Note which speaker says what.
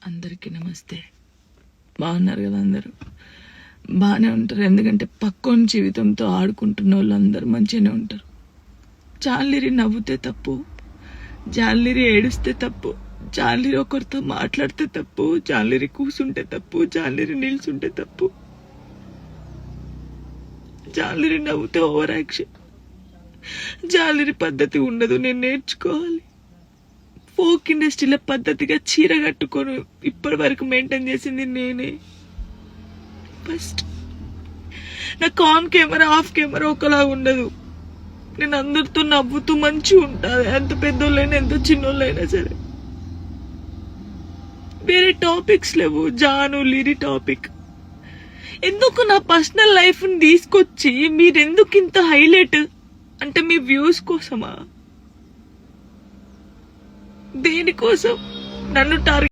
Speaker 1: అందరికీ నమస్తే. బాగున్నారు కదా? అందరూ బాగానే ఉంటారు. ఎందుకంటే పక్కోని జీవితంతో ఆడుకుంటున్న వాళ్ళు అందరూ మంచిగానే ఉంటారు. జాలిరి నవ్వుతే తప్పు, జాలిరి ఏడుస్తే తప్పు, జాలిరి ఒకరితో మాట్లాడితే తప్పు, జాలిరి కూసుంటే తప్పు, జాలిరి నిల్చుంటే తప్పు, జాలిరి నవ్వుతే ఓవర్ యాక్షన్. జాలిరి పద్ధతి ఉండదు, నేను నేర్చుకోవాలి. ఫోక్ ఇండస్ట్రీలో పద్ధతిగా చీర కట్టుకొని ఇప్పటి వరకు మెయింటైన్ చేసింది నేనే. ఫస్ట్ నాకు ఆన్ కెమెరా ఆఫ్ కెమెరా ఒకలా ఉండదు. నేను అందరితో నవ్వుతూ మంచిగా ఉంటాను, ఎంత పెద్దోళ్ళైనా ఎంత చిన్నోళ్ళైనా సరే. వేరే టాపిక్స్ లేవు, జాను లిరి టాపిక్. ఎందుకు నా పర్సనల్ లైఫ్ ని తీసుకొచ్చి మీరెందుకు ఇంత హైలైట్? అంటే మీ వ్యూస్ కోసమా? దేనికోసం నన్ను టార్గెట్